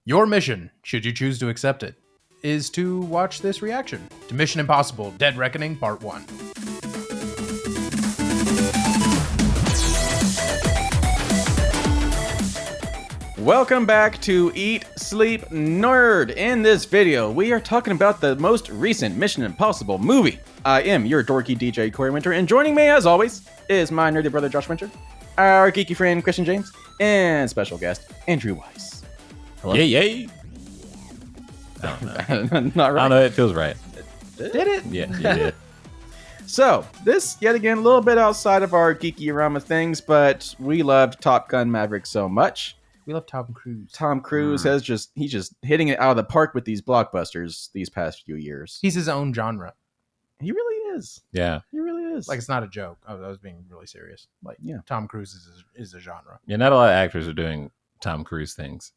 Your mission, should you choose to accept it, is to watch this reaction to Mission Impossible Dead Reckoning Part 1. Welcome back to Eat, Sleep, Nerd. In this video, we are talking about the most recent Mission Impossible movie. I am your dorky DJ, Corey Winter, and joining me, as always, is my nerdy brother, Josh Winter, our geeky friend, Christian James, and special guest, Andrew Weiss. Hello? Yay. Not right. I don't know, it feels right. Did it? Yeah, you did. So, this, yet again, a little bit outside of our geeky realm of things, but we loved Top Gun Maverick so much. We love Tom Cruise. Tom Cruise he's just hitting it out of the park with these blockbusters these past few years. He's his own genre. He really is. Yeah. He really is. Like, it's not a joke. I was being really serious. Like, Yeah. Tom Cruise is a genre. Yeah, not a lot of actors are doing Tom Cruise things.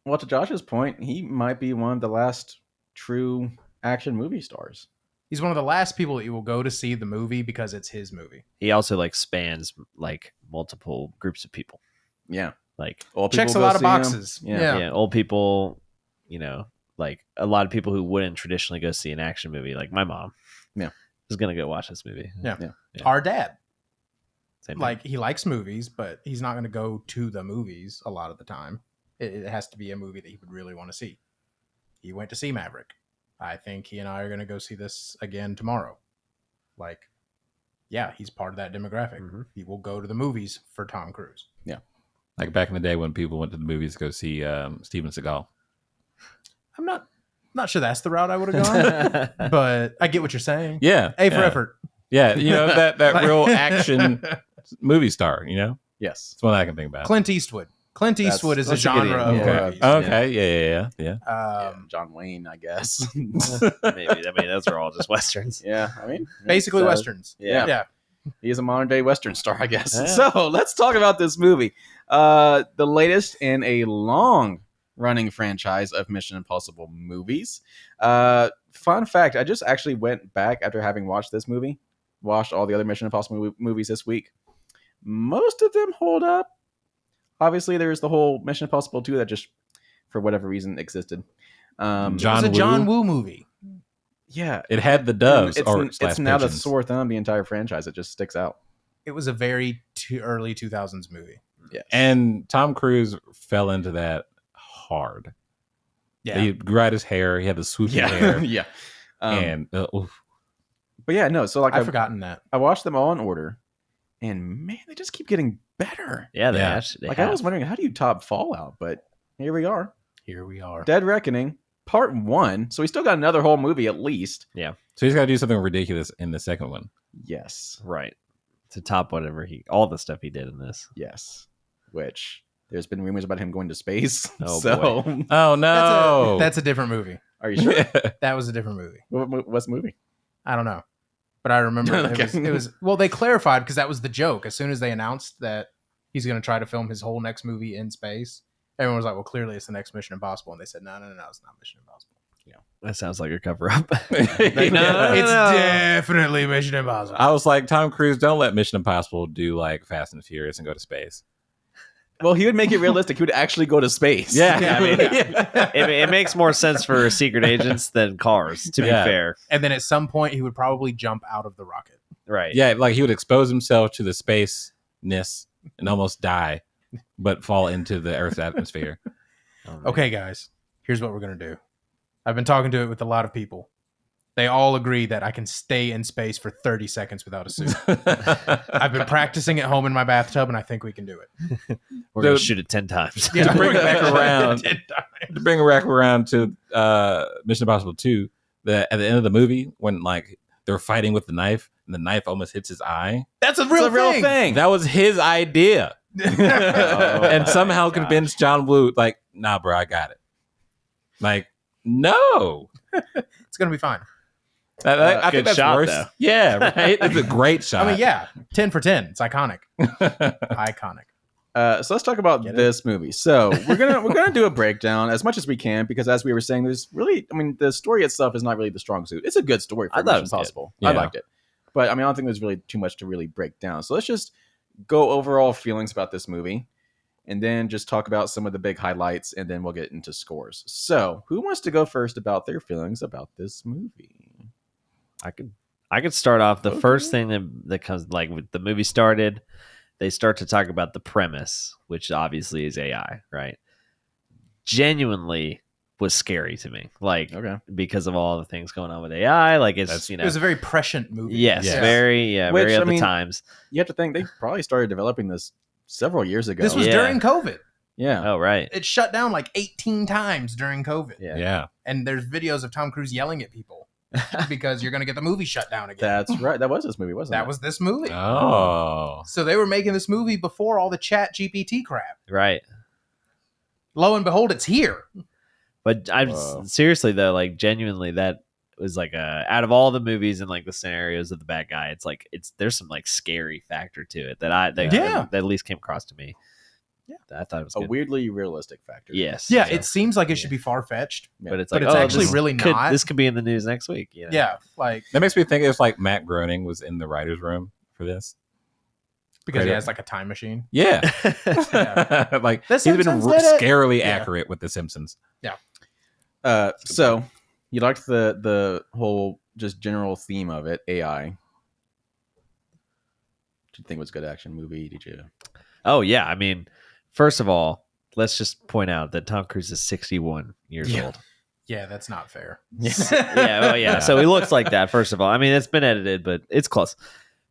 Well, to Josh's point, he might be one of the last true action movie stars. He's one of the last people that you will go to see the movie because it's his movie. He also spans multiple groups of people. Yeah. Old Checks a people go lot of see him. boxes. Yeah. Yeah, old people, a lot of people who wouldn't traditionally go see an action movie, like my mom. Yeah. Is gonna go watch this movie. Yeah. Yeah. Our dad. Same thing. Like, he likes movies, but he's not going to go to the movies a lot of the time. It has to be a movie that he would really want to see. He went to see Maverick. I think he and I are going to go see this again tomorrow. He's part of that demographic. Mhm. He will go to the movies for Tom Cruise. Like back in the day when people went to the movies to go see Steven Seagal. I'm not sure that's the route I would have gone, but I get what you're saying. Yeah. A for yeah. effort. Yeah, that real action movie star, Yes. That's one I can think about. Clint Eastwood. Clint That's- Eastwood is a that's a good genre of idea. Okay. movies. Okay. Yeah. John Wayne, I guess. Maybe. I mean, those are all just westerns. Yeah. I mean, Basically it's, westerns. yeah. Yeah. He is a modern day Western star, I guess. Yeah. So let's talk about this movie. The latest in a long running franchise of Mission Impossible movies. Fun fact, I just actually went back after having watched this movie, watched all the other Mission Impossible movies this week. Most of them hold up. Obviously, there's the whole Mission Impossible 2 that just, for whatever reason, existed. John It was a Woo? John Woo movie. Yeah. It had the doves It's now the pigeons. sore thumb of the entire franchise. It just sticks out. It was a very early 2000s movie. Yes. And Tom Cruise fell into that hard. Yeah. He grew out his hair. He had the swoopy hair. yeah. And oof. But yeah, no. So I've forgotten that. I watched them all in order, and man, they just keep getting better. Yeah, they Yeah. actually. I was wondering, how do you top Fallout? But here we are, Here we are. Dead Reckoning Part 1. So we still got another whole movie at least. So he's got to do something ridiculous in the second one. Yes, right to top all the stuff he did in this. yes. Which there's been rumors about him going to space. Oh, so Oh no! That's a different movie. are you sure? That was a different movie. What's the movie? I don't know. But I remember Okay. it was well, they clarified because that was the joke. As soon as they announced that he's going to try to film his whole next movie in space, everyone was like, well, clearly it's the next Mission Impossible. And they said, no, it's not Mission Impossible. That sounds like a cover up. It's definitely Mission Impossible. I was like, Tom Cruise, don't let Mission Impossible do like Fast and Furious and go to space. Well, he would make it realistic. He would actually go to space. Yeah. I mean, it makes more sense for secret agents than cars. To be Yeah. fair, And then at some point, he would probably jump out of the rocket. right? Yeah, like he would expose himself to the space-ness and almost die, but fall into the Earth's atmosphere. Oh, man. Okay, guys, here's what we're going to do. I've been talking to it with a lot of people. They all agree that I can stay in space for 30 seconds without a suit. I've been practicing at home in my bathtub, and I think we can do it. We're gonna Dude. shoot it 10 times. Yeah. To bring it back around, 10 times. to bring it back around to Mission Impossible 2, at the end of the movie, when like they're fighting with the knife and the knife almost hits his eye, That's a It's real, a real thing. thing. that was his idea. And somehow gosh. convinced John Woo, like, nah, bro, I got it. Like, no. It's going to be fine. I Good think that's shot, worse. though. Yeah, right. It's a great shot. I mean, yeah, 10 for 10. It's iconic. Iconic. So let's talk about Get it? this movie. So we're gonna do a breakdown as much as we can because, as we were saying, there's really, I mean, the story itself is not really the strong suit. It's a good story for I thought Mission it was good. Impossible. Yeah. I liked it, but I mean, I don't think there's really too much to really break down. So let's just go overall feelings about this movie. and then just talk about some of the big highlights, and then we'll get into scores. So, who wants to go first about their feelings about this movie? I could start off. The Okay. first thing that comes, like, with the movie started, they start to talk about the premise, which obviously is AI, right? Genuinely was scary to me, like, Okay. because of all the things going on with AI. Like, it's That's- you It know, was a very prescient movie. yes, Yeah. very Which, very I of the mean, times. You have to think they probably started developing this several years ago. This was Yeah. during COVID. yeah. Oh right, It shut down like 18 times during COVID. yeah. Yeah. And there's videos of Tom Cruise yelling at people because you're going to get the movie shut down again. That's right. That was this movie, wasn't That it? was this movie. Oh. So they were making this movie before all the Chat GPT crap. Right. Lo and behold, it's here. But I'm Whoa. seriously though, like, genuinely, that was like out of all the movies and like the scenarios of the bad guy, it's like there's some like scary factor to it that Yeah. that at least came across to me. Yeah. I thought it was a good. weirdly realistic factor. Yes. Yeah, So- it seems like it should be far fetched. but it's but like, it's oh, actually this really not. This could be in the news next week. You know? Yeah, like That makes me think it's like Matt Groening was in the writer's room for this. because he Right. has like a time machine. Yeah. Yeah. Like The he's been Simpsons did it. scarily Yeah. accurate with The Simpsons. So you liked the whole just general theme of it, AI. Did you think it was a good action movie? Did you? Oh yeah, I mean, first of all, let's just point out that Tom Cruise is 61 years Yeah. old. Yeah, that's not fair. Yeah, well, yeah. So he looks like that. First of all, I mean, it's been edited, but it's close.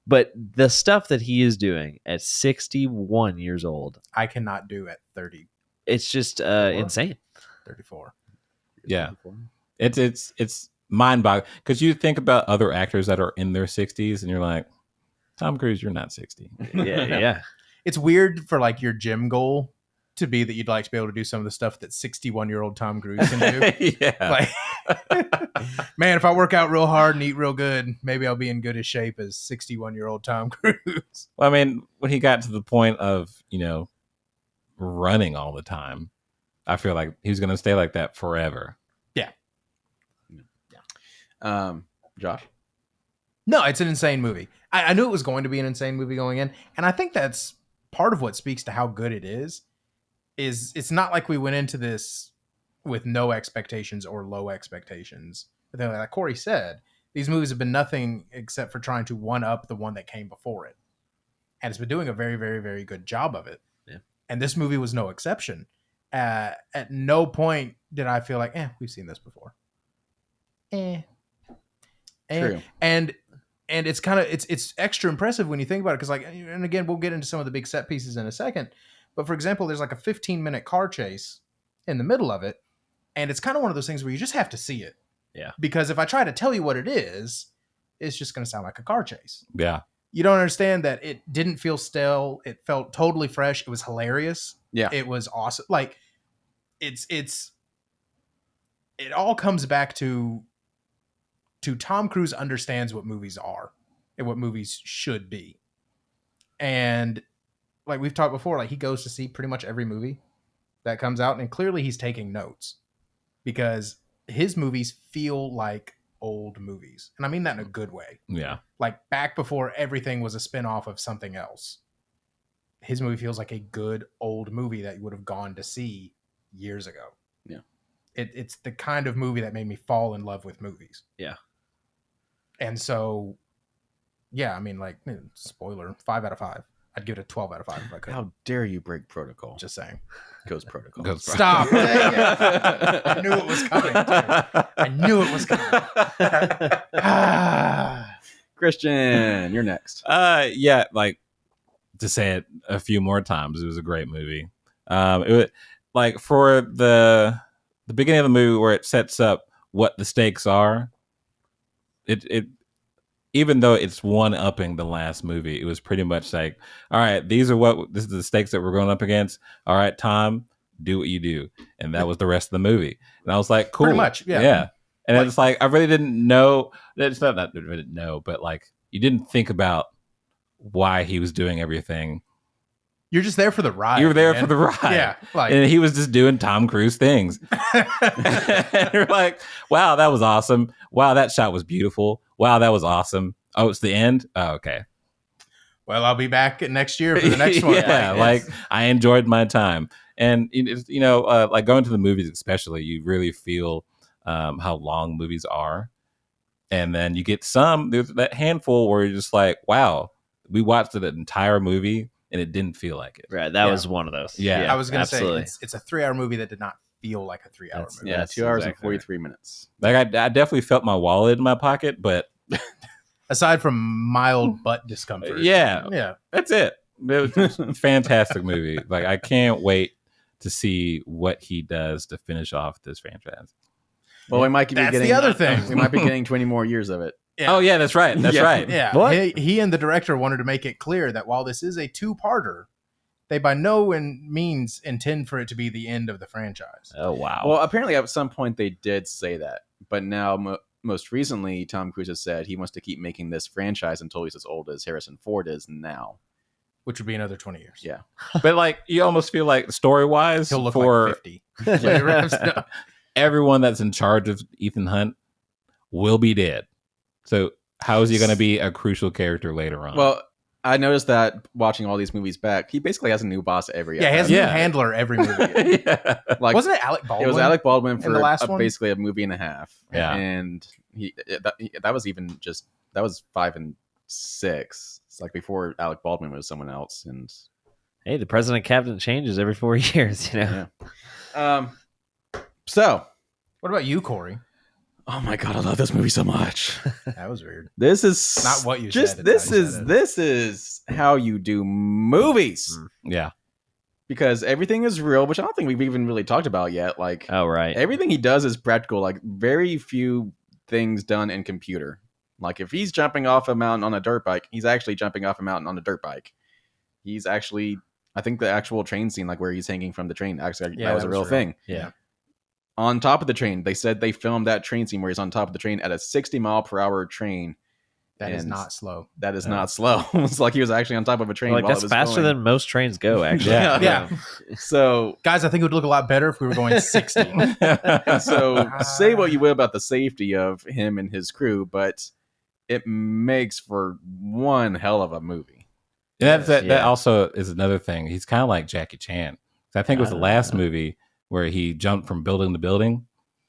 But the stuff that he is doing at 61 years old, I cannot do at 30, it's just insane. 34. Yeah. It's mind boggling because you think about other actors that are in their 60s and you're like, Tom Cruise, you're not 60. Yeah. It's weird for like your gym goal to be that you'd like to be able to do some of the stuff that 61-year-old Tom Cruise can do. Yeah. Like, man, if I work out real hard and eat real good, maybe I'll be in good as shape as 61-year-old Tom Cruise. Well, I mean, when he got to the point of, running all the time, I feel like he was going to stay like that forever. Josh. No, it's an insane movie. I knew it was going to be an insane movie going in, and I think that's part of what speaks to how good it is it's not like we went into this with no expectations or low expectations. But then, like Corey said, these movies have been nothing except for trying to one up the one that came before it. And it's been doing a very, very, very good job of it. Yeah. And this movie was no exception. At no point did I feel like, we've seen this before. True. And it's kind of it's extra impressive when you think about it, because like, and again, we'll get into some of the big set pieces in a second, but for example, there's like a 15-minute car chase in the middle of it, and it's kind of one of those things where you just have to see it. Yeah. Because if I try to tell you what it is, it's just going to sound like a car chase. Yeah. You don't understand that it didn't feel stale. It felt totally fresh. It was hilarious. Yeah. It was awesome. Like it all comes back to Tom Cruise understands what movies are and what movies should be. And like we've talked before, like he goes to see pretty much every movie that comes out, and clearly he's taking notes because his movies feel like old movies. And I mean that in a good way. Yeah. Like back before everything was a spin-off of something else. His movie feels like a good old movie that you would have gone to see years ago. Yeah. It's the kind of movie that made me fall in love with movies. Yeah. And so, yeah, I mean, like, spoiler, 5 out of 5. I'd give it a 12 out of 5 if I could. How dare you break protocol? Just saying. Goes protocol. Goes Stop. I knew it was coming. I knew it was coming. Christian, you're next. Yeah, like to say it a few more times, it was a great movie. It was like for the beginning of the movie where it sets up what the stakes are. It even though it's one upping the last movie, it was pretty much like, all right, this is the stakes that we're going up against. All right, Tom, do what you do, and that was the rest of the movie. And I was like, cool, Pretty much, yeah. yeah. And Like- it's like I really didn't know. It's not that I didn't know, but like you didn't think about why he was doing everything. You're just there for the ride. You were there man. for the ride. Yeah. Like, And he was just doing Tom Cruise things. And you're like, wow, that was awesome. Wow, that shot was beautiful. Wow, that was awesome. Oh, it's the end? Oh, okay. Well, I'll be back next year for the next one. Yeah, Like, like I enjoyed my time, and like going to the movies, especially, you really feel how long movies are, and then you get there's that handful where you're just like, wow, we watched the entire movie and it didn't feel like it. Right. That Yeah. was one of those. Yeah. I was gonna absolutely. say it's a 3-hour movie that did not feel like a 3-hour That's- movie. Yeah, That's 2 hours exactly and right. 43 minutes. Like I definitely felt my wallet in my pocket, but Aside from mild butt discomfort. yeah, Yeah. that's it. It was a fantastic movie. Like I can't wait to see what he does to finish off this franchise. Well, we might be That's getting the other thing. We might be getting 20 more years of it. Yeah. Oh yeah, that's right. That's Yeah. right. Yeah. What? He and the director wanted to make it clear that while this is a 2-parter, they by no means intend for it to be the end of the franchise. Oh wow. Well, apparently at some point they did say that, but now most recently, Tom Cruise has said he wants to keep making this franchise until he's as old as Harrison Ford is now. Which would be another 20 years. Yeah. But like you almost feel like story wise He'll look for like 50. when he wraps it up. everyone that's in charge of Ethan Hunt will be dead. So how is he going to be a crucial character later on? Well, I noticed that watching all these movies back, he basically has a new boss every Yeah, he has a Yeah. new handler every movie. yeah. like Wasn't it Alec Baldwin? it was Alec Baldwin in for the last one? basically a movie and a half. Yeah. And that was even just that was 5 and 6. It's like before Alec Baldwin was someone else, and Hey, the president cabinet changes every 4 years. yeah. So, What about you, Corey? oh my god, I love this movie so much. That was weird. This is Not what you just said, it's this how you is said it. this is how you do movies. Yeah. Because everything is real, which I don't think we've even really talked about yet. Like Oh right. everything he does is practical. Like very few things done in computer. Like if he's jumping off a mountain on a dirt bike, he's actually jumping off a mountain on a dirt bike. He's actually, I think the actual train scene, like where he's hanging from the train, actually Yeah, that was that a was real real. thing. Yeah. On top of the train, they said they filmed that train scene where he's on top of the train at a 60-mile-per-hour train. That is And not slow. That is Yeah. not slow. It's like he was actually on top of a train. Like while it that's was faster going. than most trains go. Actually. Yeah. Yeah. So Guys, I think it would look a lot better if we were going 60. so say what you will about the safety of him and his crew, but it makes for one hell of a movie. That Yeah. also is another thing. He's kind of like Jackie Chan. I think it was the last movie where he jumped from building to building,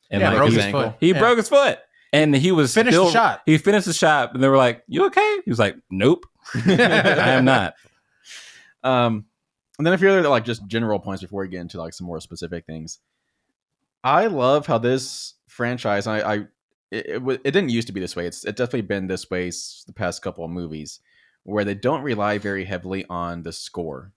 and Yeah, like broke he, his ankle. foot. he Yeah. broke his foot, and he was Finished the still, shot. He finished the shot, and they were like, "You okay?" He was like, "Nope, I am not." And then a few other like just general points before we get into like some more specific things. I love how this franchise, it didn't used to be this way. It's definitely been this way the past couple of movies, where they don't rely very heavily on the score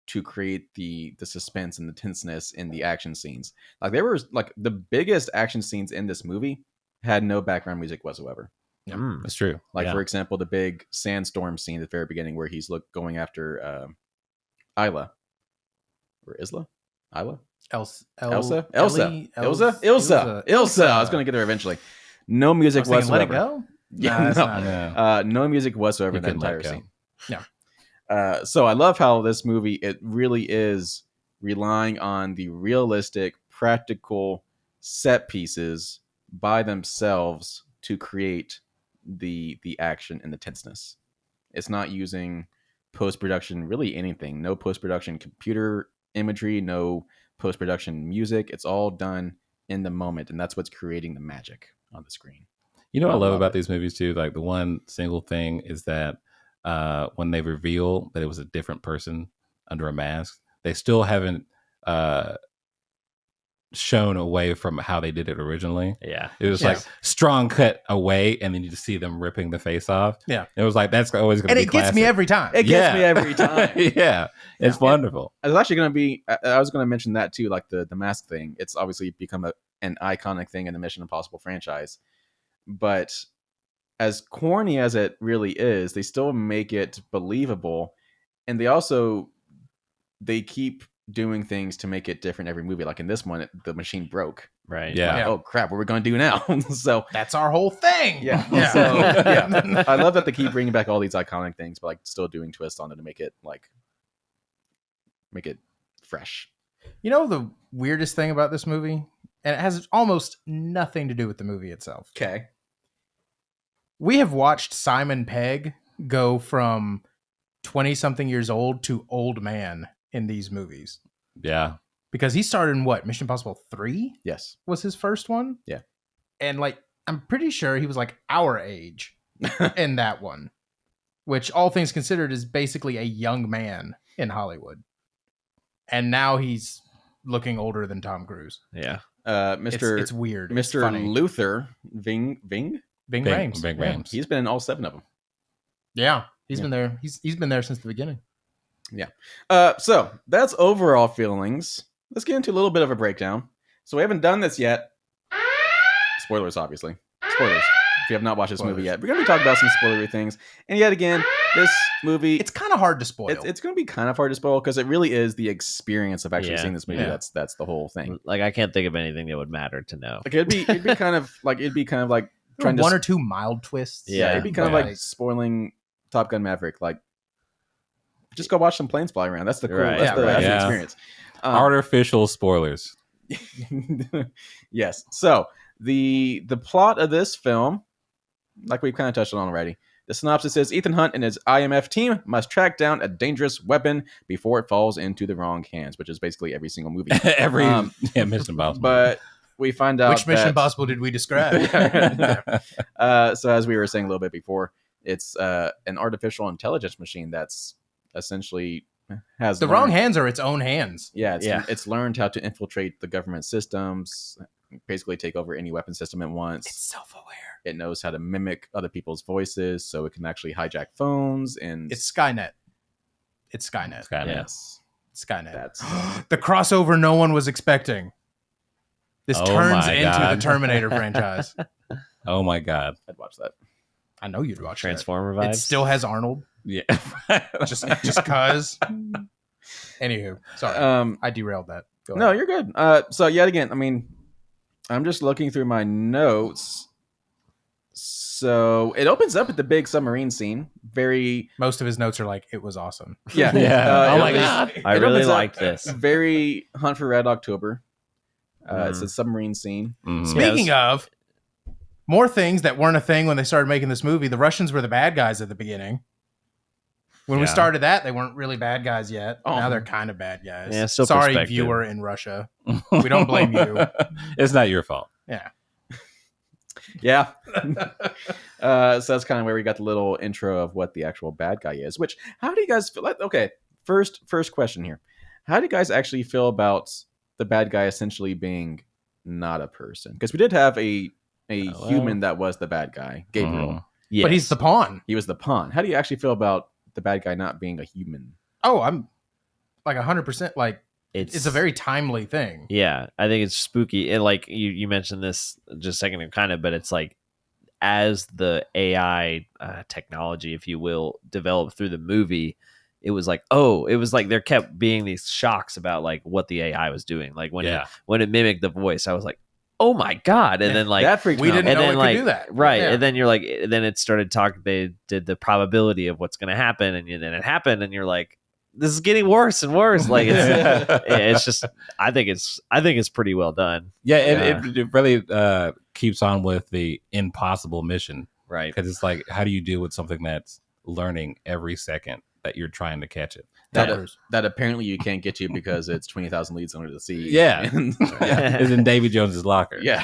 to create the suspense and the tenseness in the action scenes. Like there was like the biggest action scenes in this movie had no background music whatsoever. Mm. That's true. Like Yeah. for example, the big sandstorm scene at the very beginning where he's going after Isla or Isla, Isla, Elsa. Elsa, Ellie? Ilsa, Ilsa, Ilsa. I was going to get there eventually. No music Let whatsoever. it go? Yeah, Nah, that's no. not it. Yeah. No music whatsoever You in that couldn't let entire go. scene. No. So I love how this movie, it really is relying on the realistic, practical set pieces by themselves to create the action and the tenseness. It's not using post-production, really anything. No post-production computer imagery, no post-production music. It's all done in the moment, and that's what's creating the magic on the screen. You know what I I love love about it. these movies too? Like the one single thing is that when they reveal that it was a different person under a mask, they still haven't shown away from how they did it originally. Yeah. It was Yeah. like strong cut away, and then you just see them ripping the face off. Yeah. It was like that's always going to And be it gets me classic. every time. It gets me every time. yeah, it's Yeah. wonderful. I was actually going to be. I was going to mention that too, like the mask thing. It's obviously become an iconic thing in the Mission Impossible franchise. But as corny as it really is, they still make it believable, and they keep doing things to make it different every movie. Like in this one, the machine broke. Right. Yeah. Like, oh crap! What are we going to do now? So That's our whole thing. yeah. Yeah. So yeah, I love that they keep bringing back all these iconic things, but like still doing twists on it to make it fresh. You know the weirdest thing about this movie? And it has almost nothing to do with the movie itself. Okay. We have watched Simon Pegg go from 20-something years old to old man in these movies. Yeah. Because he started in what? Mission Impossible 3 Yes. was his first one? Yeah. And like, I'm pretty sure he was like our age in that one, which all things considered is basically a young man in Hollywood. And now he's looking older than Tom Cruise. Yeah. Mr. It's weird. It's Mr. funny. Luther Ving. Bing Bing Rames. Bing Yeah. Rames. He's been in all 7 of them. Yeah. He's Yeah. been there. He's been there since the beginning. So that's overall feelings. Let's get into a little bit of a breakdown. So we haven't done this yet. Spoilers, obviously. Spoilers. If you have not watched this movie Spoilers. yet, we're going to be talking about some spoilery things. And yet again, this movie, It's kind of hard to spoil. it's going to be kind of hard to spoil because it really is the experience of actually Yeah. seeing this movie. Yeah. That's the whole thing. Like, I can't think of anything that would matter to know. Like it'd be kind of like There were trying to one or two mild twists. Yeah. it'd be kind of but like spoiling Top Gun Maverick. Like, just go watch some planes fly around. That's the cool. Right. That's, the, Yeah, right. that's the Yeah. experience. Artificial spoilers. Yes. So the plot of this film, like we've kind of touched on already. The synopsis says Ethan Hunt and his IMF team must track down a dangerous weapon before it falls into the wrong hands, which is basically every single movie. Every Um, Mission Impossible. But we find out Which Mission that- Impossible did we describe? So as we were saying a little bit before, it's an artificial intelligence machine that's essentially has The learned- wrong hands are its own hands. Yeah, Yeah. it's learned how to infiltrate the government systems, basically take over any weapon system it wants. It's self-aware. It knows how to mimic other people's voices, so it can actually hijack phones and It's Skynet. It's Skynet. It's kinda- yes, It's Skynet. that's The crossover no one was expecting. This Oh turns my into God. the Terminator franchise. Oh my God. I'd watch that. I know you'd watch Transformer that. vibes. It still has Arnold. Yeah. Just cause. Anywho, sorry. I derailed that. Go No, ahead. you're good. So yet again, I mean, I'm just looking through my notes. So it opens up at the big submarine scene. Very Most of his notes are like, it was awesome. yeah. Yeah. it Oh my opens- God. I it really opens up liked this. Very Hunt for Red October. It's Mhm. a submarine scene. Mhm. Speaking of more things that weren't a thing when they started making this movie, the Russians were the bad guys at the beginning. When we Yeah. started that, they weren't really bad guys yet. Oh. Now they're kind of bad guys. Yeah, still Sorry, perspective. viewer in Russia. We don't blame you. It's not your fault. Yeah. Yeah. So that's kind of where we got the little intro of what the actual bad guy is. Which, how do you guys feel? Okay, first question here. How do you guys actually feel about the bad guy essentially being not a person? Because we did have a well. human that was the bad guy, Gabriel. Mhm. Yes. But he's the pawn. He was the pawn. How do you actually feel about the bad guy not being a human? Oh, I'm like 100% like, it's a very timely thing. Yeah, I think it's spooky. And like you mentioned this just a second ago, kind of, but it's like as the AI technology, if you will, developed through the movie, it was like, there kept being these shocks about like what the AI was doing. Like when Yeah. it mimicked the voice, I was like, oh my God. And then like that freaked we me out. didn't and know then it like could do that. right, Yeah. and then you're like, then it started talking. They did the probability of what's going to happen, and then it happened, and you're like, this is getting worse and worse. Like it's just, I think it's pretty well done. Yeah, Yeah. it really keeps on with the impossible mission Right. because it's like, how do you deal with something that's learning every second that you're trying to catch it? that apparently you can't get to because it's 20,000 leagues under the sea. Yeah. And- Yeah, it's in Davy Jones's locker. yeah.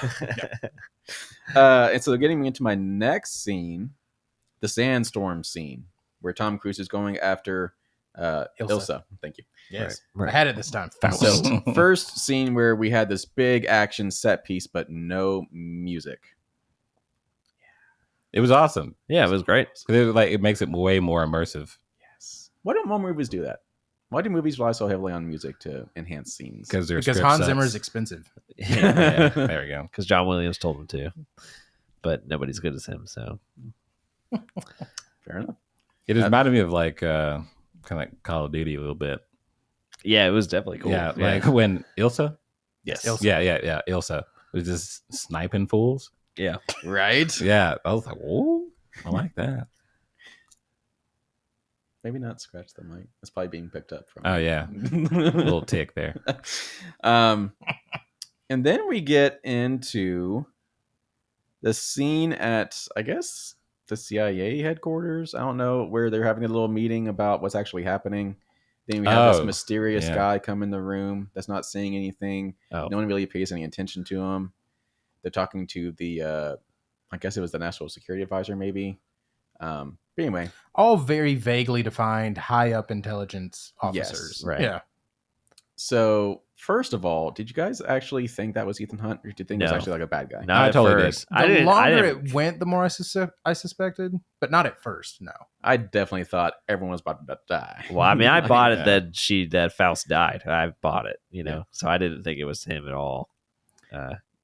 And so getting me into my next scene, the sandstorm scene, where Tom Cruise is going after Ilsa. Thank you. Yes. Right. I had it this time. So first scene where we had this big action set piece, but no music. It was awesome Yeah, it was great. because it makes it way more immersive Yes. Why don't more movies do that? Why do movies rely so heavily on music to enhance scenes? because because Hans Zimmer's expensive. yeah, there we go. Because John Williams told him to, but nobody's good as him. So Fair enough. It reminded me of like kind of like Call of Duty a little bit. yeah, it was definitely cool. Yeah, like when Ilsa. Yes. Ilsa. Yeah. Ilsa was just sniping fools. yeah. Right? Yeah, I was like, whoa, I like that. Maybe not scratch the mic. It's probably being picked up from. Oh yeah, a little tick there. And then we get into the scene at, I guess, the CIA headquarters. I don't know, where they're having a little meeting about what's actually happening. Then we have this Oh, mysterious yeah. guy come in the room that's not saying anything. Oh. No one really pays any attention to him. They're talking to the, I guess it was the National Security Advisor, maybe. But anyway, All very vaguely defined high up intelligence Yes, officers. right. Yeah. so first of all, did you guys actually think that was Ethan Hunt, or did you think it was No. actually like a bad guy? Not I at totally did. first. The I didn't. longer I didn't, it went, the more I suspected, but not at first. No. I definitely thought everyone was about to die. well, I mean, I Like, bought it yeah. that Faust died. I bought it, so I didn't think it was him at all.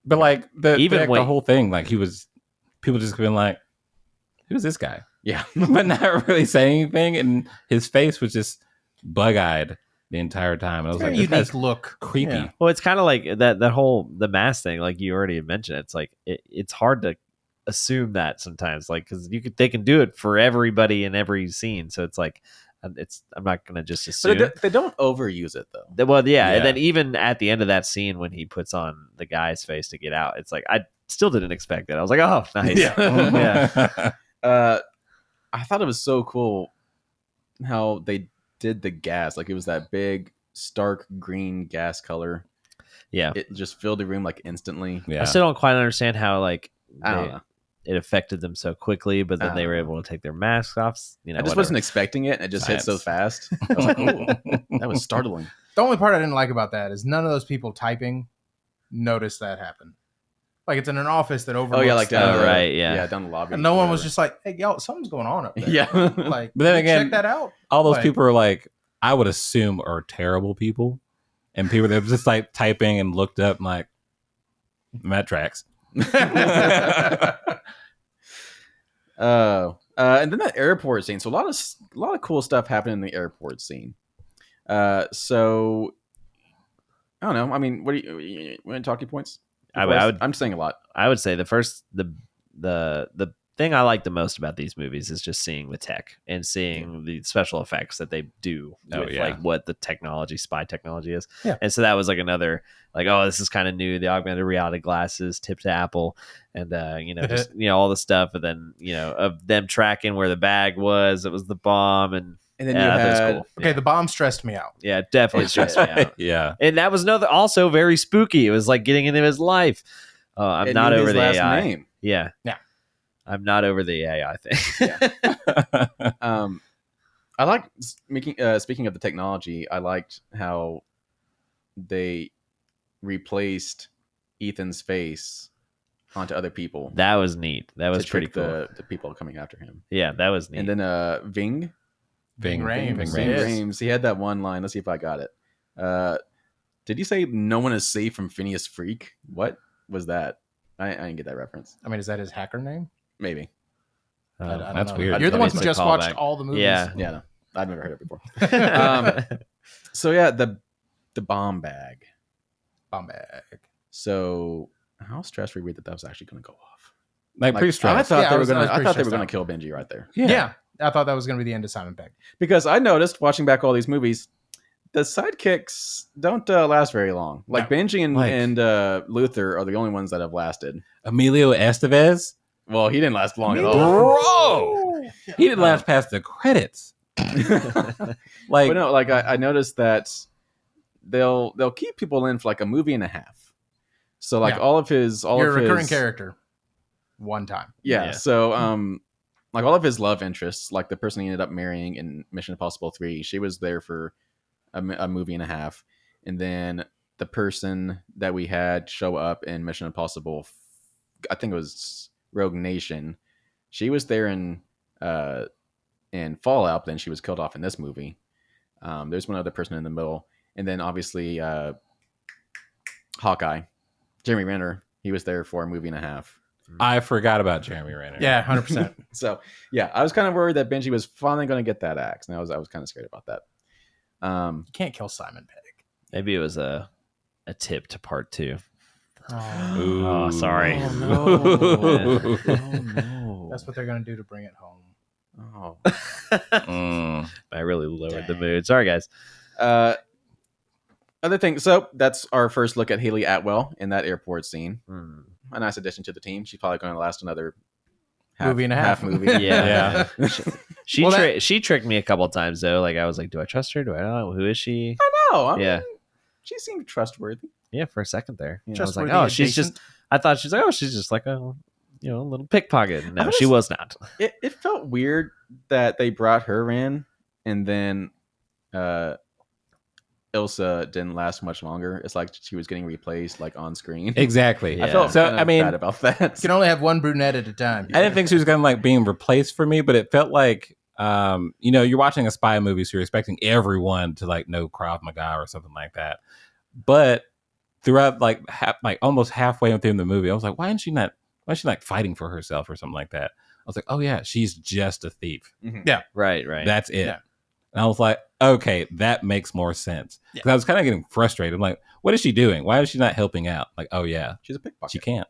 But like Even the when- whole thing, like people just been like, who's this guy? Yeah. But not really saying anything, and his face was just bug-eyed the entire time. I was Very like, this unique guy's look. creepy. Yeah. Well, it's kind of like that whole the mask thing, like you already mentioned. It's like it's hard to assume that sometimes, like because they can do it for everybody in every scene. So it's like I'm not gonna just assume. But they don't overuse it though. Well, yeah, Yeah. and then even at the end of that scene when he puts on the guy's face to get out, it's like I still didn't expect it. I was like, oh, nice. Yeah. I thought it was so cool how they did the gas. Like it was that big, stark green gas color. Yeah. It just filled the room like instantly. Yeah. I still don't quite understand how like I don't know. it affected them so quickly, but then they were able to take their masks off. I just wasn't expecting it. It just hit so Science. fast. I was like, ooh, that was startling. The only part I didn't like about that is none of those people typing noticed that happen. Like it's in an office that overlooks. Oh yeah, like down Oh, the, right, yeah. yeah, down the lobby. And no one was whatever. just like, "Hey, y'all, something's going on up there." Yeah. Like, But then "You again, check that out." All those Like- people are like, I would assume are terrible people, and people that were just like typing and looked up and like, that tracks. And then that airport scene. So a lot of cool stuff happened in the airport scene. So I don't know. I mean, what do you want talking points? I'm saying a lot. I would say the thing I like the most about these movies is just seeing the tech and seeing the special effects that they do Oh, with yeah. like what the spy technology is. Yeah. And so that was like another like, oh, this is kind of new. The augmented reality glasses, tip to Apple, and just all the stuff, and then of them tracking where the bag was. It was the bomb, and And then yeah, you that was had cool. Okay, Yeah. the bomb stressed me out. Yeah, it definitely stressed me out. Yeah. And that was also very spooky. It was like getting into his life. I'm it not knew over his the last AI. name. Yeah. Yeah. I'm not over the AI thing. I like speaking of the technology. I liked how they replaced Ethan's face onto other people. That was neat. That was to pretty trick cool. the people coming after him. Yeah, that was neat. And then Ving Ving Rhames. Ving Yes. Rhames, he had that one line. Let's see if I got it. Did you say no one is safe from Phineas Freak? What was that? I didn't get that reference. I mean, is that his hacker name? Maybe. I don't that's know. weird. You're the one who It's a just watched callback. all the movies. Yeah. Yeah, no, I've never heard it before. So yeah, the bomb bag. Bomb bag. So how stressed were we that was actually going to go off? Like pretty I stressed. thought Yeah, they I were was- going I was to. I pretty thought they were stressed going to out. kill Benji right there Yeah. I thought that was going to be the end of Simon Pegg. because I noticed watching back all these movies, the sidekicks don't last very long. Like No. Benji and, Like- and Luther are the only ones that have lasted. Emilio Estevez, Well, he didn't last long at all. bro, he didn't last past the credits. Like, But no, like I noticed that they'll keep people in for like a movie and a half. So like Yeah. all of his You're a recurring his, character. One time. Yeah, Yeah. So like all of his love interests, like the person he ended up marrying in Mission Impossible 3, she was there for a movie and a half, and then the person that we had show up in Mission Impossible, I think it was Rogue Nation, she was there in Fallout, then she was killed off in this movie. There's one other person in the middle, and then obviously Hawkeye, Jeremy Renner, he was there for a movie and a half. I forgot about Jeremy Renner. Yeah, 100%. So yeah, I was kind of worried that Benji was finally going to get that axe, and I was kind of scared about that. You can't kill Simon Pegg. Maybe it was a tip to part 2. Oh, Ooh. Oh, sorry. Oh, no. no. That's what they're going to do to bring it home. Oh. Mm. I really lowered the Dang. mood. Sorry, guys. Other thing, so that's our first look at Haley Atwell in that airport scene. A nice addition to the team. She's probably going to last another Movie and a half. movie. Yeah. She Well, she tricked me a couple of times though. Like I was like, do I trust her? Do I not? Who is she? No, I mean, Yeah. she seemed trustworthy. Yeah, for a second there. Yeah. I was like, Trustworthy oh, she's adjacent. just. I thought she's like, oh, she's just like a, a little pickpocket. No, I she was not. It felt weird that they brought her in, and then Ilsa didn't last much longer. It's like she was getting replaced like on screen. Exactly. Yeah. I felt So, kind of I mean, bad about that. You can only have one brunette at a time. I didn't think she was gonna like being replaced for me, but it felt like you're watching a spy movie, so you're expecting everyone to like know Krav Maga or something like that. But throughout like almost halfway through the movie, I was like, why is she not fighting for herself or something like that? I was like, oh yeah, she's just a thief. Right. That's it. Yeah. And I was like, okay, that makes more sense. Because I was kind of getting frustrated. I'm like, what is she doing? Why is she not helping out? Like, oh yeah, She's a pickpocket. she can't.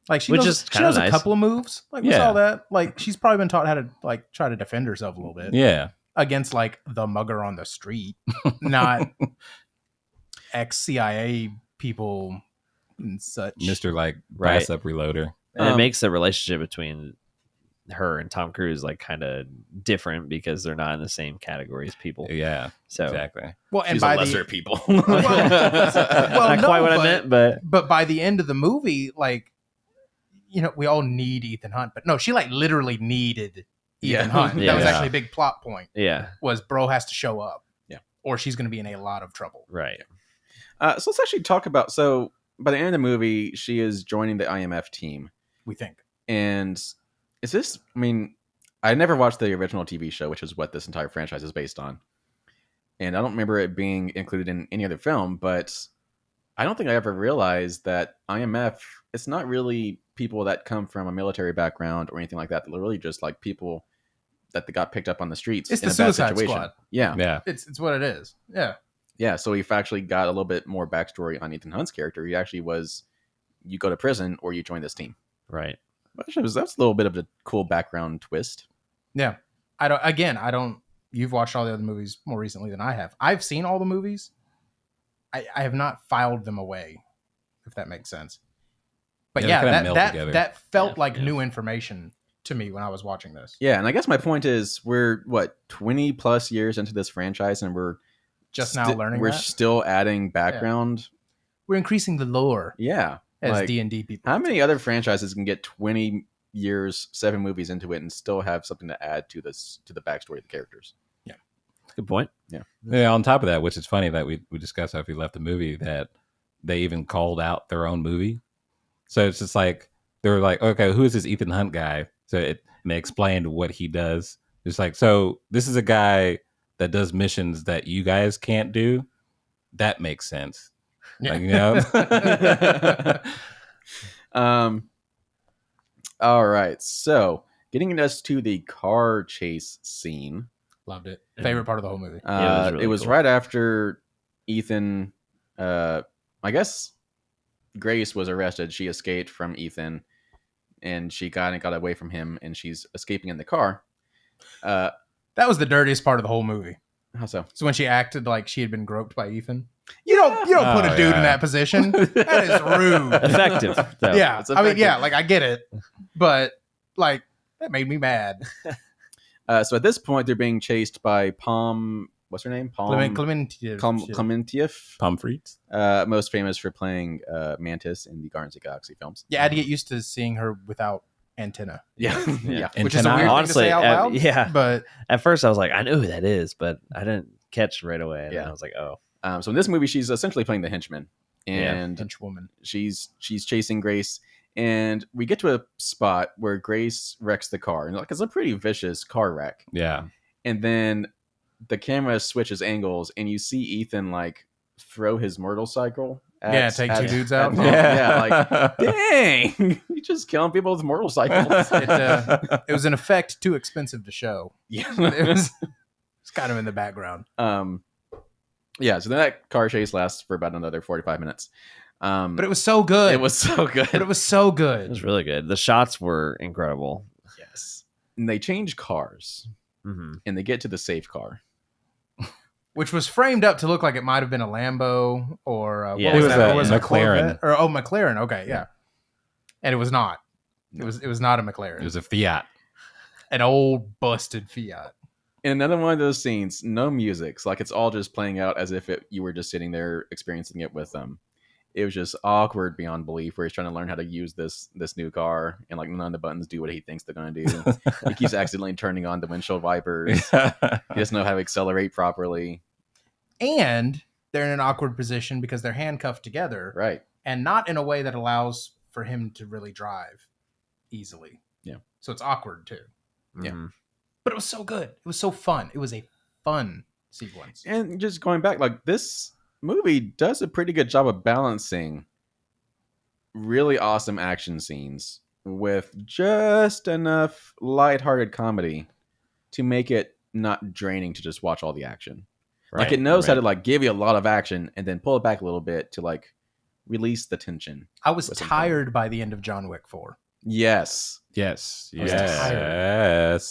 Like she Which knows, is she kinda knows a nice. couple of moves. Like we Yeah. saw that. Like she's probably been taught how to like try to defend herself a little bit Yeah. against like the mugger on the street, not ex-CIA people and such. Mr. like Right. bicep reloader. And it Um, makes the relationship between her and Tom Cruise like kind of different because they're not in the same category as people. Yeah, So exactly. Well, and She's by a lesser the people. well, not no, quite what I but- meant, but but by the end of the movie, like we all need Ethan Hunt, but no, she like literally needed Yeah. Ethan Hunt. Yeah. That was Yeah. actually a big plot point. yeah, Was bro has to show up, Yeah. or she's going to be in a lot of trouble. right. So let's actually talk about. So by the end of the movie, she is joining the IMF team, We think. and is this? I mean, I never watched the original TV show, which is what this entire franchise is based on, and I don't remember it being included in any other film. But I don't think I ever realized that IMF. It's not really people that come from a military background or anything like that. They're really just like people that they got picked up on the streets. It's in the a bad Suicide situation. Squad. Yeah. Yeah. It's what it is. Yeah. Yeah, so we've actually got a little bit more backstory on Ethan Hunt's character. He actually was, you go to prison or you join this team. Right. That's a little bit of a cool background twist. Yeah. I don't. You've watched all the other movies more recently than I have. I've seen all the movies. I have not filed them away, if that makes sense. But Yeah, they yeah, kinda meld together. that felt Yeah, like yeah. new information to me when I was watching this. Yeah, and I guess my point is we're 20 plus years into this franchise and we're Just now learning we're that? still adding background. We're increasing the lore Yeah. as like, D&D people. how many other franchises can get 20 years, 7 movies into it and still have something to add to the backstory of the characters? Good point. Yeah, on top of that, which is funny that we discussed after we left the movie that they even called out their own movie. So it's just like they were like, okay, who is this Ethan Hunt guy? And they explained what he does. It's like, so this is a guy that does missions that you guys can't do. That makes sense. Yeah. Like, you know? All right. So, getting us to the car chase scene. Loved it. Favorite part of the whole movie. really It was cool. right after Ethan. I guess Grace was arrested. She escaped from Ethan, and she got away from him, and she's escaping in the car. That was the dirtiest part of the whole movie. How so? So when she acted like she had been groped by Ethan. You don't put Oh, a dude yeah. in that position. That is rude. Effective. Though. Yeah. It's I mean, yeah, effective. like I get it. But like that made me mad. So at this point, they're being chased by Palm. What's her name? Palm Clementieff. Pomfret. Most famous for playing Mantis in the Guardians of the Galaxy films. Yeah, I had to get used to seeing her without antenna. Yeah, Yeah. yeah. Which is a Antennae. weird Honestly, thing to say out loud. yeah. But At first, I was like, I know who that is, but I didn't catch right away. And Yeah. I was like, oh, So in this movie, she's essentially playing the henchman, Yeah. and henchwoman. she's chasing Grace, and we get to a spot where Grace wrecks the car, and like it's a pretty vicious car wreck. Yeah. And then the camera switches angles, and you see Ethan like throw his motorcycle. Yeah, take two dudes out. Palm. Yeah, like dang, you just killing people with motorcycles. It was an effect too expensive to show. Yeah. It was it's kind of in the background. Yeah, so then that car chase lasts for about another 45 minutes. But it was so good. it was so good. But it was so it good. was really good. The shots were incredible. Yes. And they change cars, Mm-hmm. and they get to the safe car. Which was framed up to look like it might have been a Lambo or Yeah. what It was was that? a Or was it McLaren. Corvette? Or McLaren. Okay, yeah. And it was not. It was not a McLaren. It was a Fiat. An old busted Fiat. In another one of those scenes, no music. So, like, it's all just playing out as if you were just sitting there experiencing it with them. It was just awkward beyond belief, where he's trying to learn how to use this new car, and like none of the buttons do what he thinks they're going to do. He keeps accidentally turning on the windshield wipers. He doesn't know how to accelerate properly. And they're in an awkward position because they're handcuffed together, Right. and not in a way that allows for him to really drive easily. Yeah. So it's awkward too. Yeah. Mhm. But it was so good. It was so fun. It was a fun sequence. And just going back, like, this movie does a pretty good job of balancing really awesome action scenes with just enough lighthearted comedy to make it not draining to just watch all the action. Like, it knows how to like give you a lot of action and then pull it back a little bit to like release the tension. I was With some tired by the end of John Wick 4. Yes. Yes. I was Yes. tired.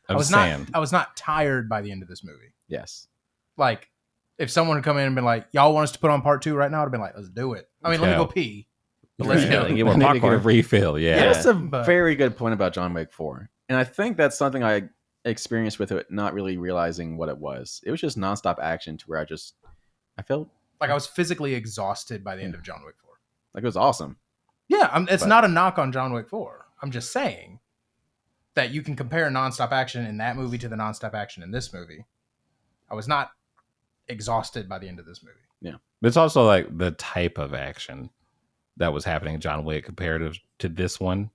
I I'm was saying. not tired by the end of this movie. Yes. Like, if someone had come in and been like, "Y'all want us to put on part 2 right now?" I'd have been like, "Let's do it." I mean, let me Yeah. go pee. But let's Yeah. go. Like, I get more need to get a popcorn. refill. Yeah. That's a but- very good point about John Wick 4. And I think that's something I experienced with it, not really realizing what it was. It was just nonstop action to where I felt Like, I was physically exhausted by the end of John Wick 4. like it was awesome. Yeah, it's But- not a knock on John Wick 4. I'm just saying that you can compare nonstop action in that movie to the nonstop action in this movie. I was not exhausted by the end of this movie. But it's also like the type of action that was happening in John Wick comparative to this one.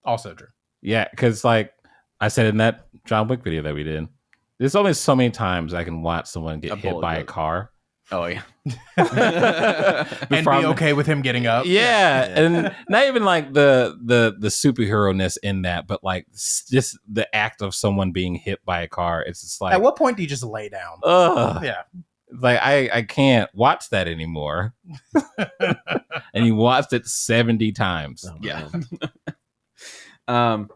Also true. Yeah, because like I said in that John Wick video that we did, there's only so many times I can watch someone get A hit bullet by a goes- car. Oh yeah. And Before be I'm- okay with him getting up. Yeah, and not even like the superhero ness in that, but like just the act of someone being hit by a car. It's just like, At what point do you just lay down? ugh. Yeah. Like I can't watch that anymore. And you watched it 70 times. Oh, Yeah. man.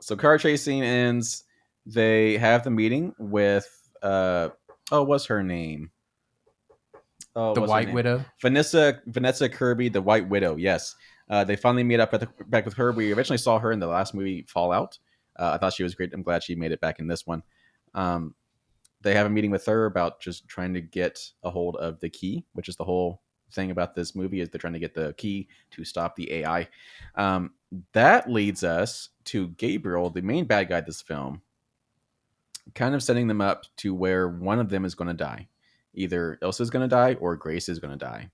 So car chase scene ends. They have the meeting with what's her name? Oh, The what's her White name? Widow. Vanessa Kirby, the White Widow. Yes, they finally meet up back with her. We originally saw her in the last movie, Fallout. I thought she was great. I'm glad she made it back in this one. They have a meeting with her about just trying to get a hold of the key, which is the whole thing about this movie is they're trying to get the key to stop the AI. That leads us to Gabriel, the main bad guy of this film, kind of setting them up to where one of them is going to die. Either Ilsa's going to die or Grace is going to die.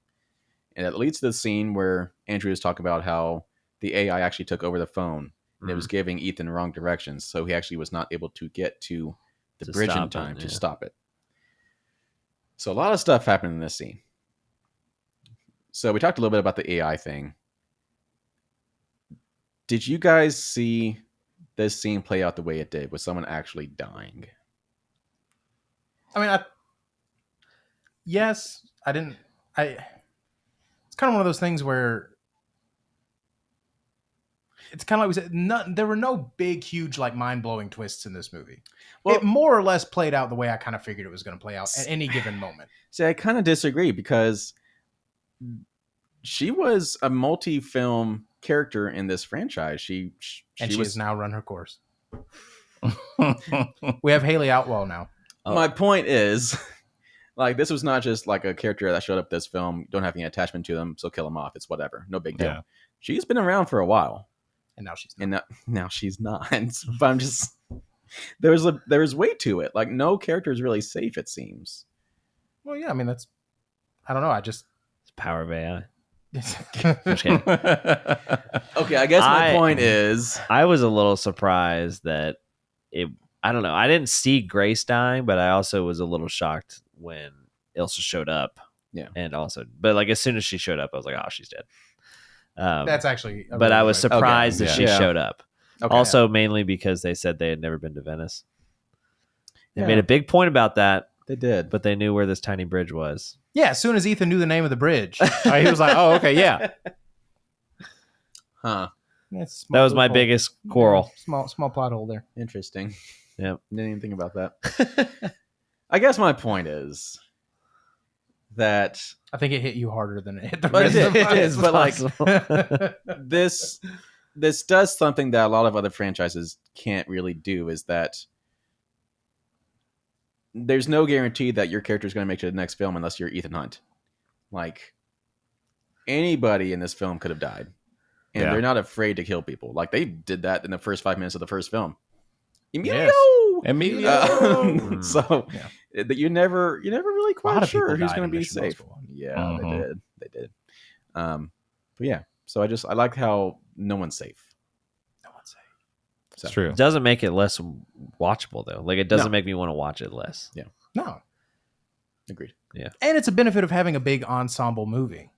And it leads to the scene where Andrew is talking about how the AI actually took over the phone and it was giving Ethan wrong directions. So he actually was not able to get to the To bridge in stop it, time to yeah. stop it. So a lot of stuff happened in this scene. So we talked a little bit about the AI thing. Did you guys see this scene play out the way it did with someone actually dying? I mean, yes, I didn't. It's kind of one of those things where it's kind of like we said. There were no big, huge, like mind-blowing twists in this movie. Well- It more or less played out the way I kind of figured it was going to play out at any given moment. See, I kind of disagree because she was a multi-film character in this franchise. She And she was has now run her course. We have Haley Outwell now. Oh. My point is, like, this was not just like a character that showed up this film. Don't have any attachment to them, so kill them off. It's whatever, no big deal. Yeah. She's been around for a while, And now she's and now she's not. But I'm just there's weight to it. Like, no character is really safe. It seems. well, yeah. I mean, that's. I don't know. I just. It's power of AI. I Okay, I guess my I- point is, I was a little surprised that it. I don't know. I didn't see Grace dying, but I also was a little shocked when Ilsa showed up. Yeah. And also, but like as soon as she showed up, I was like, oh, she's dead. That's actually. a But really I was good way- surprised that yeah. she Yeah. showed up. okay, Also, mainly because they said they had never been to Venice. They Yeah. made a big point about that, they did. but they knew where this tiny bridge was. Yeah, as soon as Ethan knew the name of the bridge. He was like, oh, okay, yeah. Huh? That's a That small was my loophole. biggest quarrel. Yeah, small plot hole there. Interesting. Yep. Didn't even think about that. I guess my point is that I think it hit you harder than it hit the But rest it of did, us. it is, but, like, Possible. this this does something that a lot of other franchises can't really do, is that there's no guarantee that your character is going to make it to the next film unless you're Ethan Hunt. Like, anybody in this film could have died, and Yeah. they're not afraid to kill people. Like, they did that in the first 5 minutes of the first film. Emilio. Yes. Emilio. So Yeah. that you never really A lot quite of people sure who's died going in to be Mission safe. Impossible. Yeah, Mhm. they did. But yeah, so I like how no one's safe. No one's safe. So, It's true. It doesn't make it less watchable though. Like it doesn't No. make me want to watch it less. No. agreed. And it's a benefit of having a big ensemble movie.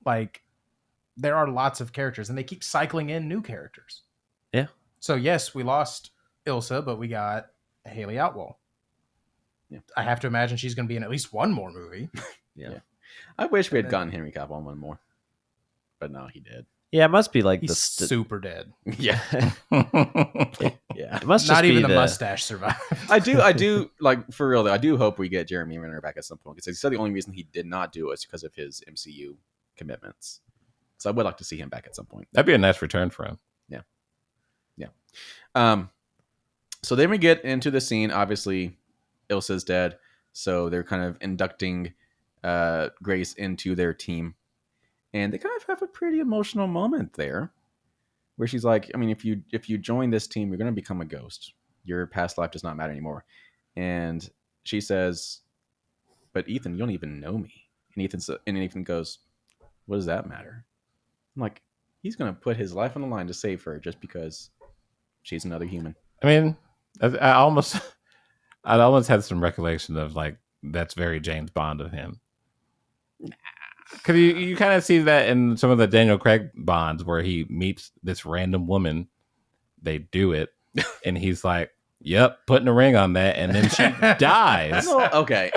Like, there are lots of characters, and they keep cycling in new characters. Yeah. So, yes, we lost Ilsa, but we got Haley Atwell. Yeah. I have to imagine she's going to be in at least one more movie. Yeah. I wish we had And then- gotten Henry Cavill on one more, but no, he did. Yeah, it must be like He's the super dead. Yeah, it yeah. must just Not be even the mustache survived. I do like, for real though. I do hope we get Jeremy Renner back at some point, because he said the only reason he did not do it was because of his MCU commitments. So I would like to see him back at some point. That'd be a nice return for him. So then we get into the scene. Obviously, Ilsa's dead, so they're kind of inducting Grace into their team, and they kind of have a pretty emotional moment there, where she's like, "I mean, if you join this team, you're going to become a ghost. Your past life does not matter anymore." And she says, "But Ethan, you don't even know me." And Ethan goes, "What does that matter?" I'm like, he's going to put his life on the line to save her just because she's another human. I mean, I almost had some recollection of like that's very James Bond of him. Because you kind of see that in some of the Daniel Craig Bonds where he meets this random woman, they do it, and he's like, "Yep, putting a ring on that," and then she dies. No, okay.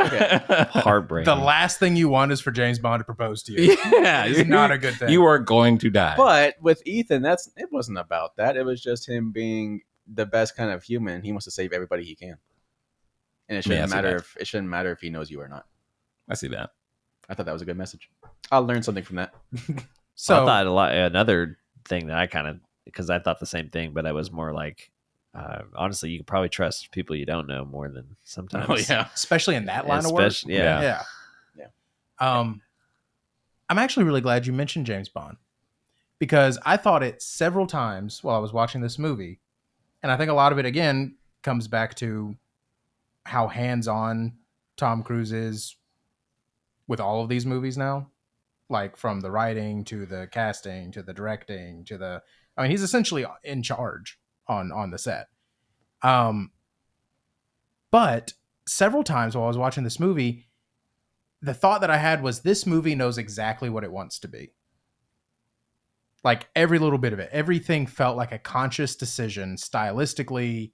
heartbreaking. The last thing you want is for James Bond to propose to you. Yeah, It's not a good thing. You are going to die. But with Ethan, it wasn't about that. It was just him being the best kind of human. He wants to save everybody he can, and it Yeah, I shouldn't see matter that. it shouldn't matter if he knows you or not. I see that. I thought that was a good message. I'll learn something from that. So, I thought another thing that I kind of, because I thought the same thing, but I was more like, honestly, you can probably trust people you don't know more than sometimes. Oh yeah, especially in that line of work. Especially- yeah. Yeah. I'm actually really glad you mentioned James Bond, because I thought it several times while I was watching this movie, and I think a lot of it again comes back to how hands-on Tom Cruise is with all of these movies now, like from the writing to the casting to the directing to the, I mean, he's essentially in charge on the set. But several times while I was watching this movie, the thought that I had was, this movie knows exactly what it wants to be. Like, every little bit of it, everything felt like a conscious decision, stylistically,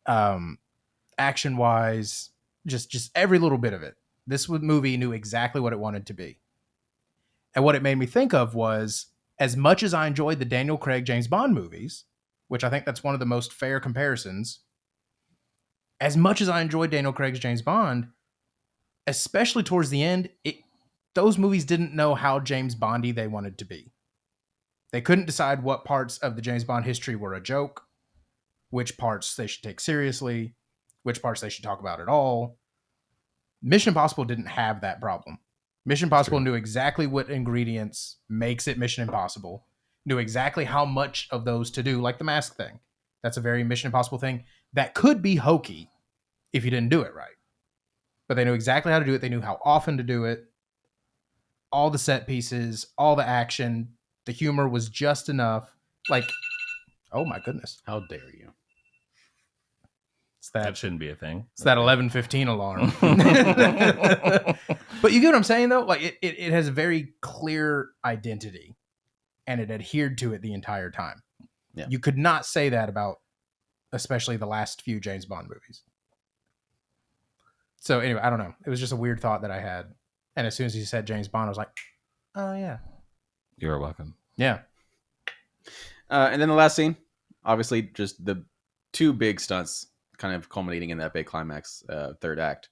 action wise, just every little bit of it. This movie knew exactly what it wanted to be. And what it made me think of was, as much as I enjoyed the Daniel Craig James Bond movies, which I think that's one of the most fair comparisons, as much as I enjoyed Daniel Craig's James Bond, especially towards the end, those movies didn't know how James Bondy they wanted to be. They couldn't decide what parts of the James Bond history were a joke, which parts they should take seriously, which parts they should talk about at all. Mission Impossible didn't have that problem. Mission Impossible knew exactly what ingredients makes it Mission Impossible, knew exactly how much of those to do, like the mask thing. That's a very Mission Impossible thing that could be hokey if you didn't do it right. But they knew exactly how to do it. They knew how often to do it. All the set pieces, all the action, the humor was just enough. Like, oh my goodness. how dare you? It's that shouldn't be a thing. It's that 11:15 alarm. But you get what I'm saying, though? Like, it has a very clear identity, and it adhered to it the entire time. Yeah. You could not say that about especially the last few James Bond movies. So anyway, I don't know. It was just a weird thought that I had. And as soon as he said James Bond, I was like, oh, yeah. You're welcome. Yeah. And then the last scene, obviously, just the two big stunts, kind of culminating in that big climax, third act.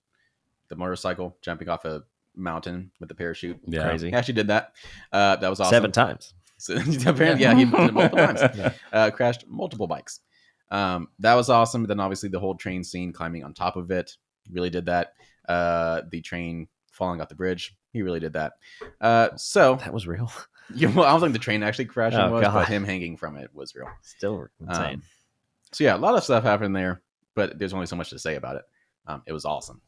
The motorcycle jumping off a mountain with the parachute. Yeah. Crazy. He actually did that. That was awesome. 7 times. So, apparently, yeah, he did it multiple times. Yeah. Crashed multiple bikes. That was awesome. Then obviously the whole train scene, climbing on top of it, really did that. The train falling off the bridge, he really did that. So That was real. yeah, well, I don't think the train actually crashing Oh, was, God. but him hanging from it was real. Still insane. So yeah, a lot of stuff happened there, but there's only so much to say about it. It was awesome.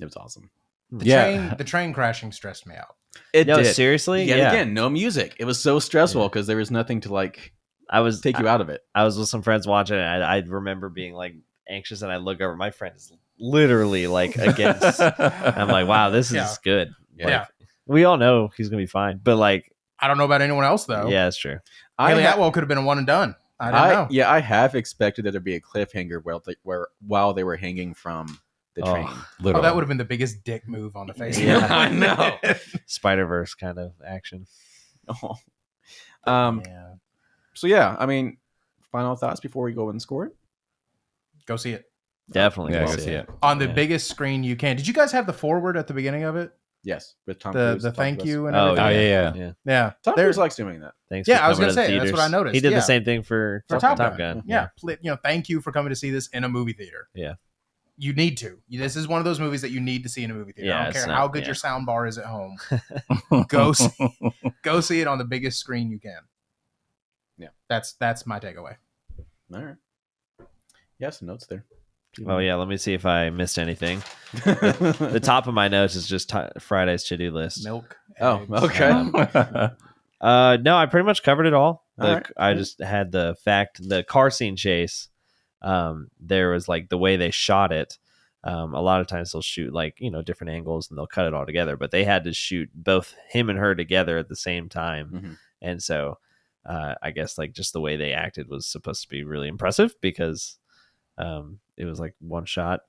It was awesome. The train crashing stressed me out. It No, did. seriously? Yet Yeah. again, no music. It was so stressful Yeah. because there was nothing to like I was take you out of it. I was with some friends watching it. I remember being like anxious, and I look over. My friend is literally like against. I'm like, wow, this is Yeah. good. Yeah. Like, we all know he's gonna be fine, but like, I don't know about anyone else though. yeah, it's true. Haley ha- Atwell could have been a one and done. I don't know. Yeah, I have expected there to be a cliffhanger while they were hanging from the Oh. train. Oh, Literally. that would have been the biggest dick move on the face. of Yeah. the earth. I know. Spider-Verse kind of action. Oh. Yeah. So yeah, I mean, final thoughts before we go and score it. Go see it Definitely, Yeah, go go see see it. it. on the Yeah. biggest screen you can. Did you guys have the forward at the beginning of it? Yes, with Tom The Cruise. the Tom thank Cruise. you and Oh, everything. yeah. yeah. Yeah. Tom There- Cruise likes doing that. Thanks. Yeah, for I was coming gonna to the say, that's what I theaters. noticed, He did yeah. the same thing for For Top Top Gun. Yeah. Thank you for coming to see this in a movie theater. Yeah. You need to. This is one of those movies that you need to see in a movie theater. Yeah, I don't it's care not- how good yeah. your sound bar is at home. Go see it on the biggest screen you can. Yeah. That's my takeaway. All right. Yeah, some notes there. Oh yeah, let me see if I missed anything. The top of my notes is just Friday's to-do list. Milk. Oh, eggs, okay. No, I pretty much covered it all. All right. I just had the car scene chase. There was like the way they shot it. A lot of times they'll shoot like, different angles and they'll cut it all together, but they had to shoot both him and her together at the same time. Mhm. And so I guess like just the way they acted was supposed to be really impressive because it was like one shot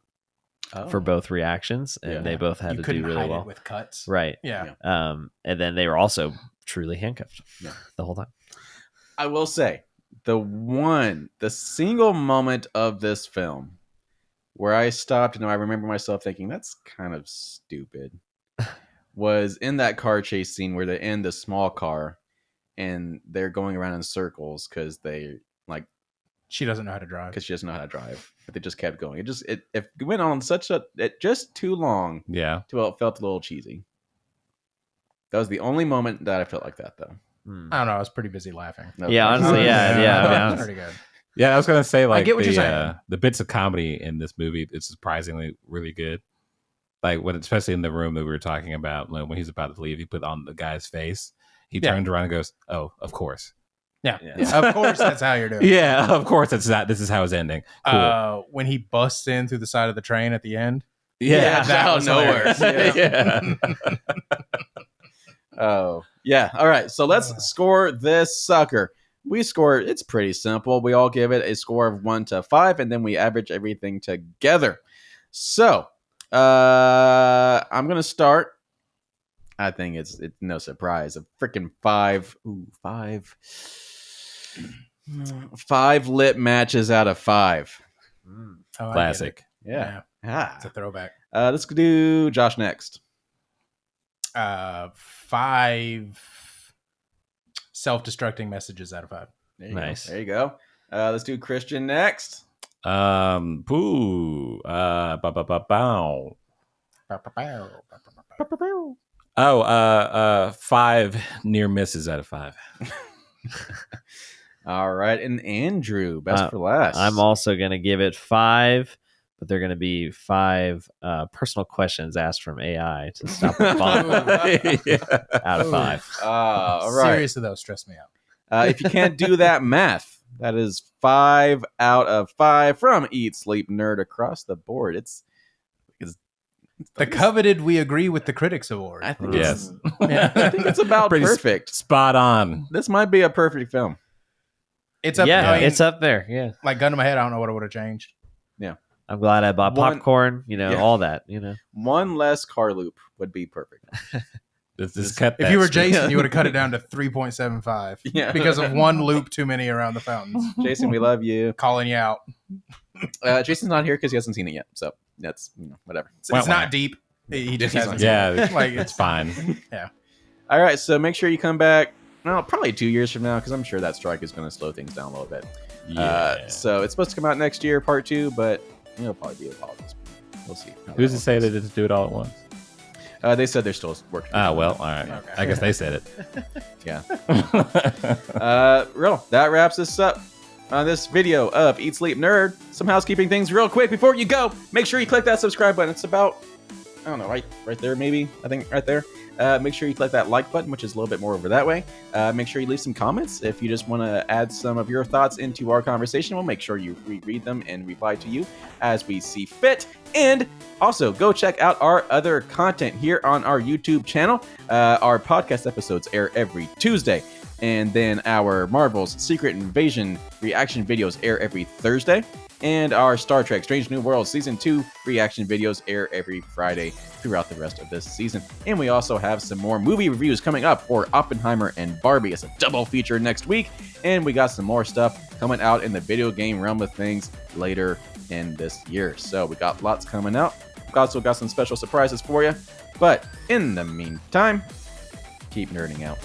for Oh. both reactions and Yeah. they both had You to do couldn't really hide well. it with cuts. Right. Yeah. And then they were also truly handcuffed Yeah. the whole time. I will say the single moment of this film where I stopped and I remember myself thinking that's kind of stupid was in that car chase scene where they're in the small car and they're going around in circles because She doesn't know how to drive. she doesn't know how to drive, but they just kept going. It went on just too long Yeah. till it felt a little cheesy. That was the only moment that I felt like that though. I don't know. I was pretty busy laughing. No, Yeah, honestly, yeah. That was Yeah. pretty good. Yeah, I was gonna say like get what you're saying. the bits of comedy in this movie is surprisingly really good. Like especially in the room that we were talking about when he's about to leave, he put on the guy's face. He Yeah. turned around and goes, "Oh, of course, Yeah. Yeah. Of course, that's how you're doing. yeah, of course. It's that. This is how it's ending." Cool. When he busts in through the side of the train at the end. Yeah, that out was of nowhere. hilarious. Yeah. Oh, yeah. All right. So let's score this sucker. We score, it's pretty simple. We all give it a score of 1 to 5, and then we average everything together. So I'm going to start. I think it's no surprise. A freaking 5. Ooh, 5. 5 lip matches out of 5. Oh, I get Classic. it. Yeah. It's a throwback. Let's do Josh next. 5 self-destructing messages out of 5. There you Nice. Go. There you go. Let's do Christian next. Bow. Wow. Oh, 5 near misses out of 5. All right, and Andrew, best for last. I'm also going to give it 5, but they're going to be 5 personal questions asked from AI to stop the fun out of 5. all right. Seriously, though, stress me out. If you can't do that math, that is 5 out of 5 from Eat Sleep Nerd across the board. It's The coveted "We Agree with the Critics" award. I think Yes. I think it's about Pretty perfect. Spot on. This might be a perfect film. It's up. Yeah, I mean, it's up there. Yeah. like gun to my head. I don't know what it would have changed. I'm glad I bought One- popcorn, Yeah. all that, One less car loop would be perfect. This cut If that you were straight. Jason, you would have cut it down to 3.75 Yeah. because of one loop too many around the fountains. Jason, we love you. Calling you out. Jason's not here because he hasn't seen it yet, so that's whatever. It's not deep. He just He's hasn't. Yeah, like it's fine. All right, so make sure you come back. Well, probably 2 years from now, because I'm sure that strike is going to slow things down a little bit. Yeah. So it's supposed to come out next year, part 2, but it'll probably be a politics. We'll see. Who's to say they didn't do it all at once? They said they're still working. Ah, well, all right. Okay. I guess they said it. Yeah. Real. That wraps us up on this video of Eat Sleep Nerd. Some housekeeping things real quick before you go. Make sure you click that subscribe button. It's about, I don't know, right there maybe. I think right there. Make sure you click that like button, which is a little bit more over that way. Make sure you leave some comments if you just want to add some of your thoughts into our conversation. We'll make sure you read them and reply to you as we see fit. And also, go check out our other content here on our YouTube channel. Our podcast episodes air every Tuesday. And then our Marvel's Secret Invasion reaction videos air every Thursday. And our Star Trek Strange New Worlds Season 2 reaction videos air every Friday throughout the rest of this season. And we also have some more movie reviews coming up for Oppenheimer and Barbie as a double feature next week. And we got some more stuff coming out in the video game realm of things later in this year. So we got lots coming out. We've also got some special surprises for you. But in the meantime, keep nerding out.